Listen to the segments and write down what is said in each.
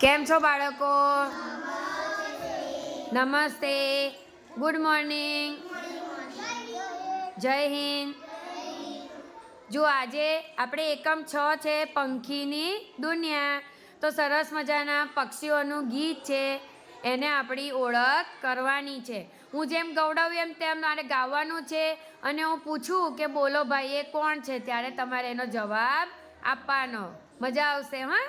કેમ છો બાળકો? નમસ્તે. Good morning. જય હિન્દ. જો આજે આપણે એકમ 6 છે પંખીની દુનિયા. તો સરસ મજાના પક્ષીઓનું ગીત છે, એને આપણી ઓળખ કરવાની છે. હું જેમ ગવડાવું એમ તેમ મારે ગાવાનું છે, અને હું પૂછું કે બોલો ભાઈ એ કોણ છે, ત્યારે તમારે એનો જવાબ આપવાનો. મજા આવશે હા.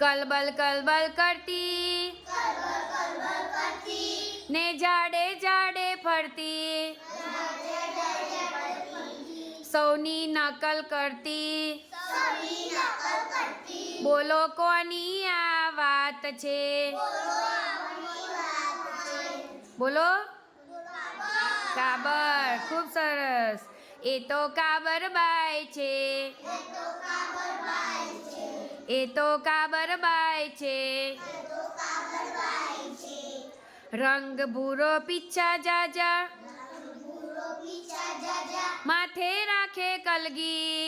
કલબલ કલબલ કરતી ને જાડે જાડે ફરતી, સૌની નકલ કરતી, બોલો કોની આ વાત છે? બોલો. કાબર. ખૂબ સરસ. એ તો કાબરબાઈ છે, એ તો કાબરબાઈ છે. રંગ ભૂરો પીછા જાજા, માથે રાખે કલગી,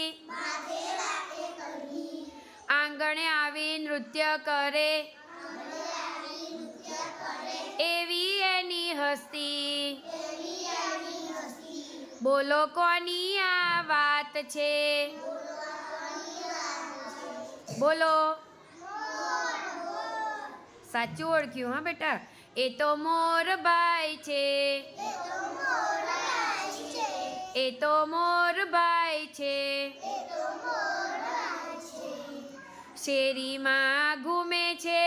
આંગણે આવી નૃત્ય કરે, એવી એની હસ્તી, બોલો કોની આ વાત છે? બોલો. સાચું ઓળખ્યું હા બેટા. એ તો મોરબાઈ છે, એ તો મોરબાઈ છે. શેરીમાં ઘૂમે છે,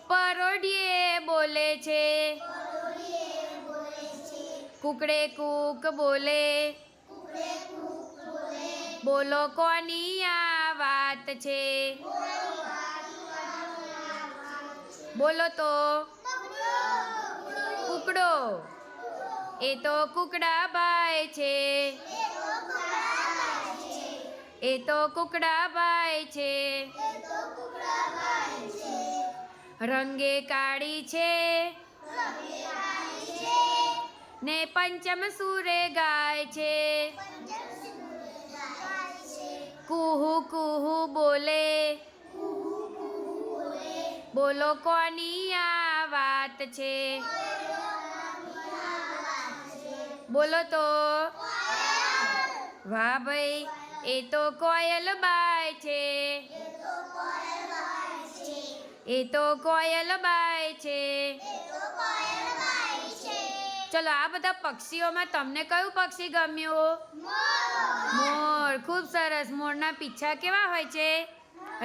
પરોઢિયે બોલે છે, કુકડે કૂક બોલે, બોલો કોની આ વાત છે? બોલો તો. કુકડો. એ તો કુકડાબાઈ છે, એ તો કુકડાબાઈ છે. રંગે કાળી છે ને પંચમ સુરે ગાય છે, કુહુ કુહુ બોલે, બોલો કોની આ વાત છે? બોલો તો. વાહ ભાઈ. એ તો કોયલબાઈ છે, એ તો કોયલબાઈ છે. ચલો, આ બધા પક્ષીઓમાં તમને કયું પક્ષી ગમ્યું? મોર. ખૂબ સરસ. મોરના પીછા કેવા હોય છે?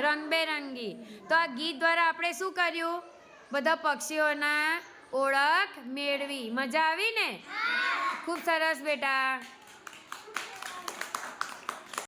રંગબેરંગી. તો આ ગીત દ્વારા આપણે શું કર્યું? બધા પક્ષીઓના ઓળખ મેળવી. મજા આવી ને? ખૂબ સરસ બેટા.